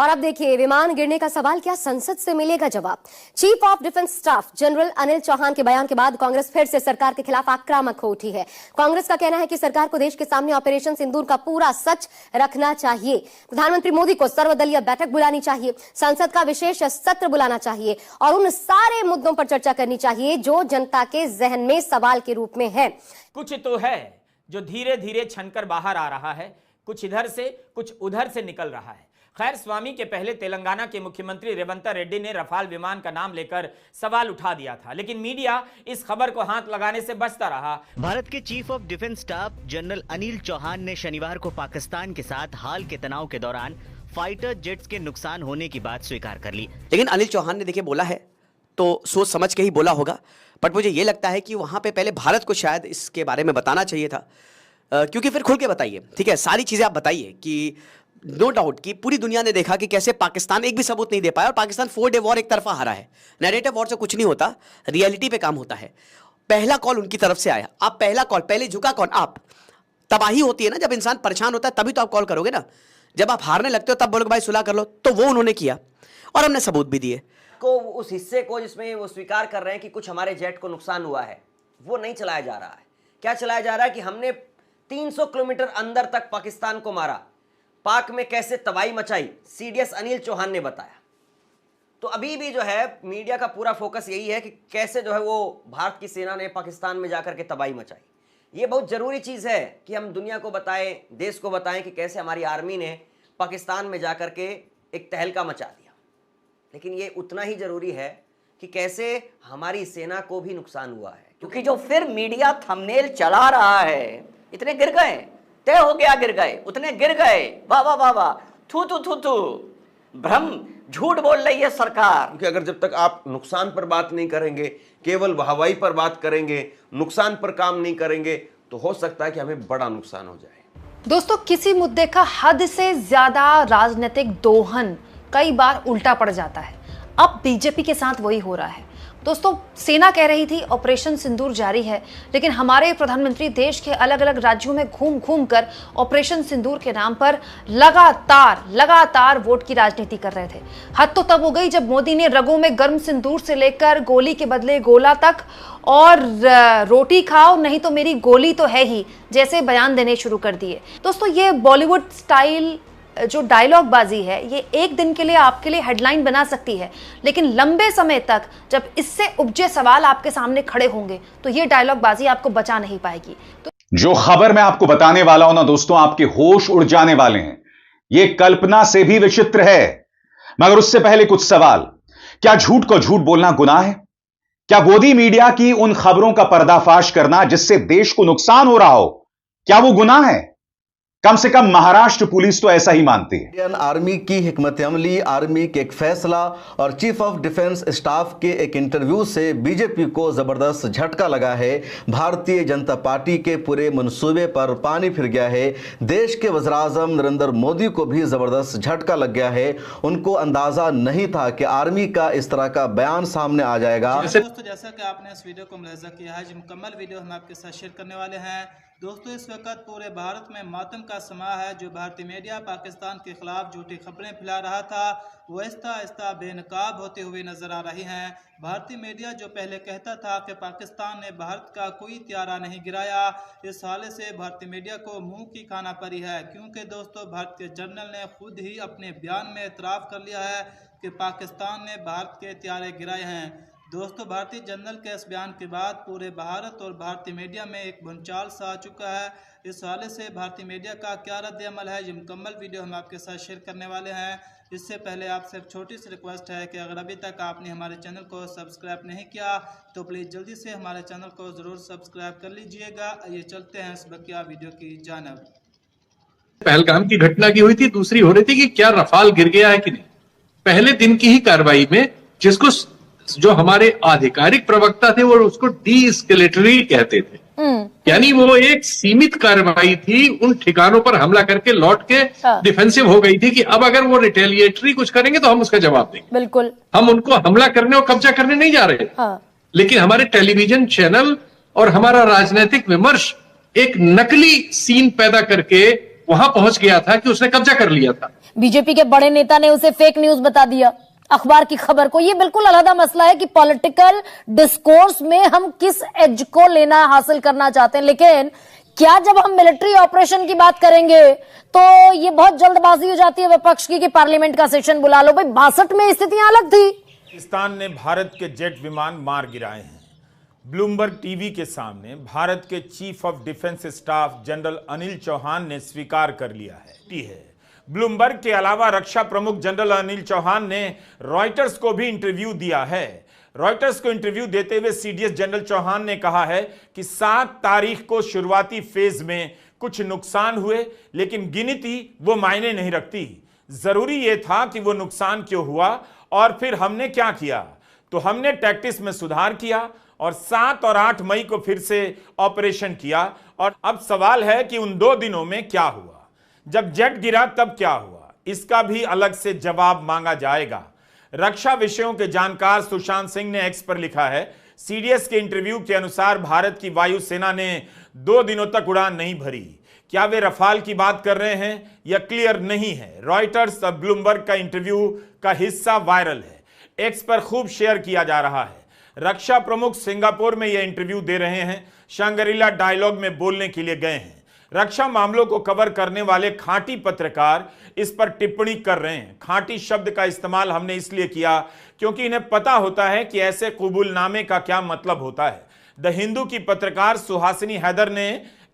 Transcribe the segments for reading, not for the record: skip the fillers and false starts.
और अब देखिए, विमान गिरने का सवाल क्या संसद से मिलेगा जवाब? Chief of defence staff general Anil Chauhan के बयान के बाद कांग्रेस फिर से सरकार के खिलाफ आक्रामक हो उठी है। कांग्रेस का कहना है कि सरकार को देश के सामने ऑपरेशन सिंदूर का पूरा सच रखना चाहिए। प्रधानमंत्री मोदी को सर्वदलीय बैठक बुलानी चाहिए, संसद का विशेष सत्र बुलाना चाहिए और उन सारे मुद्दों पर चर्चा करनी चाहिए जो जनता के जहन में सवाल के रूप में है। कुछ तो है जो धीरे धीरे छनकर बाहर आ रहा है, कुछ इधर से कुछ उधर से निकल रहा है। खैर, स्वामी के पहले तेलंगाना के मुख्यमंत्री रेवंत रेड्डी ने रफाल विमान का नाम लेकर सवाल उठा दिया था, लेकिन मीडिया इस खबर को हाथ लगाने से बचता रहा। भारत के chief of defence staff general Anil Chauhan ने शनिवार को पाकिस्तान के साथ हाल के तनाव के दौरान फाइटर जेट्स के नुकसान होने की बात स्वीकार कर ली। लेकिन अनिल चौहान ने देखिए बोला है तो सोच समझ के ही बोला होगा, बट मुझे ये लगता है कि वहां पे पहले भारत को शायद इसके बारे में बताना चाहिए था, क्योंकि फिर खुल के बताइए, ठीक है, सारी चीजें आप बताइए कि नो डाउट कि पूरी दुनिया ने देखा कि कैसे पाकिस्तान एक भी सबूत नहीं दे पाया और पाकिस्तान 4 डे वॉर एक तरफा हारा है। नैरेटिव वॉर से कुछ नहीं होता, रियलिटी पे काम होता है। पहला कॉल उनकी तरफ से आया, आप पहला कॉल, पहले झुका कौन? आप। तबाही होती है ना जब इंसान परेशान होता है, तभी तो आप कॉल करोगे ना। जब आप हारने लगते हो तब बोलोगे भाई सुलह कर लो, तो वो उन्होंने किया और हमने सबूत भी दिए। को उस हिस्से को जिसमें वो स्वीकार कर रहे हैं कि कुछ हमारे जेट को नुकसान हुआ है, वो नहीं चलाया जा रहा है। क्या चलाया जा रहा है कि हमने 300 किलोमीटर अंदर तक पाकिस्तान को मारा, पाक में कैसे तबाही मचाई, सीडीएस अनिल चौहान ने बताया। तो अभी भी जो है मीडिया का पूरा फोकस यही है कि कैसे जो है वो भारत की सेना ने पाकिस्तान में जाकर के तबाही मचाई। ये बहुत जरूरी चीज है कि हम दुनिया को बताएं, देश को बताएं कि कैसे हमारी आर्मी ने पाकिस्तान में जाकर के एक तहलका मचा दिया। लेकिन ये उतना ही जरूरी है कि कैसे हमारी सेना को भी नुकसान हुआ है, क्योंकि जो फिर मीडिया थंबनेल चला रहा है, इतने गिर गए, तय हो गया गिर गए, उतने गिर गए, वाह वाह वाह वाह, थू थू थू थू, भ्रम, झूठ बोल रही है सरकार। क्योंकि अगर जब तक आप नुकसान पर बात नहीं करेंगे, केवल वाहवाही पर बात करेंगे, नुकसान पर काम नहीं करेंगे, तो हो सकता है कि हमें बड़ा नुकसान हो जाए। दोस्तों, किसी मुद्दे का हद से ज्यादा राजनीतिक दोहन कई बार उल्टा पड़ जाता है। अब बीजेपी के साथ वही हो रहा है। दोस्तों, सेना कह रही थी ऑपरेशन सिंदूर जारी है, लेकिन हमारे प्रधानमंत्री देश के अलग अलग राज्यों में घूम घूम कर ऑपरेशन सिंदूर के नाम पर लगातार वोट की राजनीति कर रहे थे। हद तो तब हो गई जब मोदी ने रगों में गर्म सिंदूर से लेकर गोली के बदले गोला तक और रोटी खाओ नहीं तो मेरी गोली तो है ही जैसे बयान देने शुरू कर दिए। दोस्तों, ये बॉलीवुड स्टाइल जो डायलॉग बाजी है, ये एक दिन के लिए आपके लिए हेडलाइन बना सकती है, लेकिन लंबे समय तक जब इससे उपजे सवाल आपके सामने खड़े होंगे तो ये डायलॉग बाजी आपको बचा नहीं पाएगी। जो खबर मैं आपको बताने वाला हूं ना दोस्तों, आपके होश उड़ जाने वाले हैं। ये कल्पना से भी विचित्र है। मगर उससे पहले कुछ सवाल। क्या झूठ को झूठ बोलना गुनाह है? क्या गोदी मीडिया की उन खबरों का पर्दाफाश करना जिससे देश को नुकसान हो रहा हो, क्या वो गुनाह है? कम से कम महाराष्ट्र पुलिस तो ऐसा ही मानती है। इंडियन आर्मी की हिकमत अमली, आर्मी के एक फैसला और चीफ ऑफ डिफेंस स्टाफ के एक इंटरव्यू से बीजेपी को जबरदस्त झटका लगा है। भारतीय जनता पार्टी के पूरे मंसूबे पर पानी फिर गया है। देश के वज़ीर-ए-आज़म नरेंद्र मोदी को भी जबरदस्त झटका लग गया है। उनको अंदाजा नहीं था कि आर्मी का इस तरह का बयान सामने आ जाएगा। दोस्तों, जैसा कि आपने इस वीडियो को मुलाहिजा किया है, जो मुकम्मल वीडियो हम आपके साथ शेयर करने वाले हैं। दोस्तों, इस वक्त पूरे भारत में मातम का समा है। जो भारतीय मीडिया पाकिस्तान के खिलाफ झूठी खबरें फैला रहा था, वो आहिस्ता बेनकाब होते हुए नजर आ रही हैं। भारतीय मीडिया जो पहले कहता था कि पाकिस्तान ने भारत का कोई त्यारा नहीं गिराया, इस हवाले से भारतीय मीडिया को मुंह की खाना पड़ी है, क्योंकि दोस्तों भारत के जनरल ने खुद ही अपने बयान में इतराफ़ कर लिया है कि पाकिस्तान ने भारत के त्यारे गिराए हैं। दोस्तों, भारतीय जनरल के इस बयान के बाद पूरे भारत और भारतीय मीडिया में एक भूचाल सा आ चुका है। इस हवाले से भारतीय मीडिया का क्या रद्द अमल है, ये मुकम्मल वीडियो हम आपके साथ शेयर करने वाले हैं। इससे पहले आपसे एक छोटी सी रिक्वेस्ट है कि अगर अभी तक आपने हमारे चैनल को सब्सक्राइब नहीं किया तो प्लीज़ जल्दी से हमारे चैनल को ज़रूर सब्सक्राइब कर लीजिएगा। आइए चलते हैं इस बकिया वीडियो की जानिब। पहलगाम की घटना की हुई थी, दूसरी हो रही थी कि क्या रफाल गिर गया है कि नहीं। पहले दिन की ही कार्रवाई में जिसको जो हमारे आधिकारिक प्रवक्ता थे वो उसको डी-एस्केलेटरी कहते थे, यानी वो एक सीमित कार्रवाई थी। उन ठिकानों पर हमला करके लौट के डिफेंसिव हो गई थी कि अब अगर वो रिटेलिएटरी कुछ करेंगे तो हम उसका जवाब देंगे। बिल्कुल, हम उनको हमला करने और कब्जा करने नहीं जा रहे। लेकिन हमारे टेलीविजन चैनल और हमारा राजनीतिक विमर्श एक नकली सीन पैदा करके वहां पहुंच गया था कि उसने कब्जा कर लिया था। बीजेपी के बड़े नेता ने उसे फेक न्यूज बता दिया, अखबार की खबर को। ये बिल्कुल अलग मसला है कि पॉलिटिकल डिस्कोर्स में हम किस एज को लेना हासिल करना चाहते हैं, लेकिन क्या जब हम मिलिट्री ऑपरेशन की बात करेंगे तो ये बहुत जल्दबाजी हो जाती है विपक्ष की कि पार्लियामेंट का सेशन बुला लो। भाई 62 में स्थितियां अलग थी। पाकिस्तान ने भारत के जेट विमान मार गिराए हैं। ब्लूमबर्ग टीवी के सामने भारत के chief of defence staff general Anil Chauhan ने स्वीकार कर लिया है। ब्लूमबर्ग के अलावा रक्षा प्रमुख जनरल अनिल चौहान ने रॉयटर्स को भी इंटरव्यू दिया है। रॉयटर्स को इंटरव्यू देते हुए सीडीएस जनरल चौहान ने कहा है कि 7 तारीख को शुरुआती फेज में कुछ नुकसान हुए, लेकिन गिनती वो मायने नहीं रखती। जरूरी ये था कि वो नुकसान क्यों हुआ और फिर हमने क्या किया। तो हमने टैक्टिक्स में सुधार किया और 7 और 8 मई को फिर से ऑपरेशन किया। और अब सवाल है कि उन 2 दिनों में क्या हुआ, जब जेट गिरा तब क्या हुआ, इसका भी अलग से जवाब मांगा जाएगा। रक्षा विषयों के जानकार सुशांत सिंह ने एक्स पर लिखा है, सीडीएस के इंटरव्यू के अनुसार भारत की वायुसेना ने 2 दिनों तक उड़ान नहीं भरी। क्या वे रफाल की बात कर रहे हैं या क्लियर नहीं है। रॉयटर्स और ब्लूमबर्ग का इंटरव्यू का हिस्सा वायरल है, एक्स पर खूब शेयर किया जा रहा है। रक्षा प्रमुख सिंगापुर में यह इंटरव्यू दे रहे हैं, शंगरीला डायलॉग में बोलने के लिए गए हैं। रक्षा मामलों को कवर करने वाले खांटी पत्रकार इस पर टिप्पणी कर रहे हैं। खांटी शब्द का इस्तेमाल हमने इसलिए किया क्योंकि इन्हें पता होता है कि ऐसे कबूलनामे का क्या मतलब होता है। द हिंदू की पत्रकार सुहासिनी हैदर ने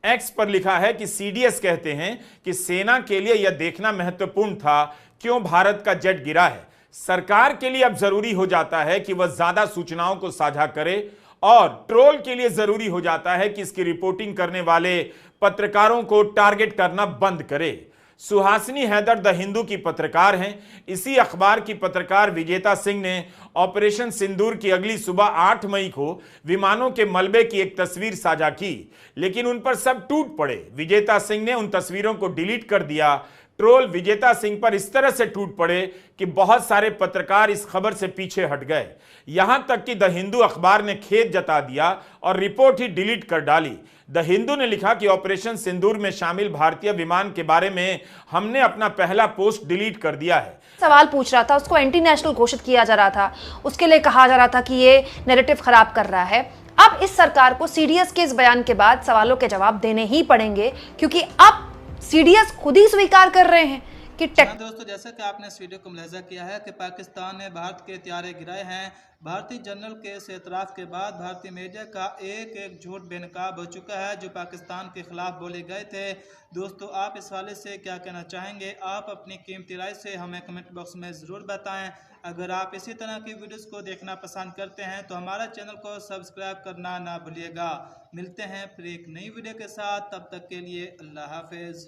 एक्स पर लिखा है कि सीडीएस कहते हैं कि सेना के लिए यह देखना महत्वपूर्ण था क्यों भारत का जेट गिरा है। सरकार के लिए अब जरूरी हो जाता है कि वह ज्यादा सूचनाओं को साझा करे और ट्रोल के लिए जरूरी हो जाता है कि इसकी रिपोर्टिंग करने वाले पत्रकारों को टारगेट करना बंद करे। सुहासिनी हैदर द हिंदू की पत्रकार हैं। इसी अखबार की पत्रकार विजेता सिंह ने ऑपरेशन सिंदूर की अगली सुबह 8 मई को विमानों के मलबे की एक तस्वीर साझा की, लेकिन उन पर सब टूट पड़े। विजेता सिंह ने उन तस्वीरों को डिलीट कर दिया। ट्रोल विजेता सिंह पर इस तरह से टूट पड़े कि बहुत सारे पत्रकार इस खबर से पीछे हट गए। यहां तक कि द हिंदू अखबार ने खेद जता दिया और रिपोर्ट ही डिलीट कर डाली। द हिंदू ने लिखा कि ऑपरेशन सिंदूर में शामिल भारतीय विमान के बारे में हमने अपना पहला पोस्ट डिलीट कर दिया है। सवाल पूछ रहा था, उसको एंटी नेशनल घोषित किया जा रहा था, उसके लिए कहा जा रहा था कि ये नैरेटिव खराब कर रहा है। अब इस सरकार को सीडीएस के इस बयान के बाद सवालों के जवाब देने ही पड़ेंगे, क्योंकि अब सीडीएस खुद ही स्वीकार कर रहे हैं कि दोस्तों, जैसा कि आपने इस वीडियो को मुलाहिजा किया है कि पाकिस्तान ने भारत के हथियारे गिराए हैं। भारतीय जनरल के इस एतराफ़ के बाद भारतीय मीडिया का एक झूठ बेनकाब हो चुका है जो पाकिस्तान के खिलाफ बोले गए थे। दोस्तों, आप इस हवाले से क्या कहना चाहेंगे? आप अपनी कीमती राय से हमें कमेंट बॉक्स में ज़रूर बताएं। अगर आप इसी तरह की वीडियोस को देखना पसंद करते हैं तो हमारा चैनल को सब्सक्राइब करना ना भूलिएगा। मिलते हैं फिर एक नई वीडियो के साथ, तब तक के लिए अल्लाह हाफिज़।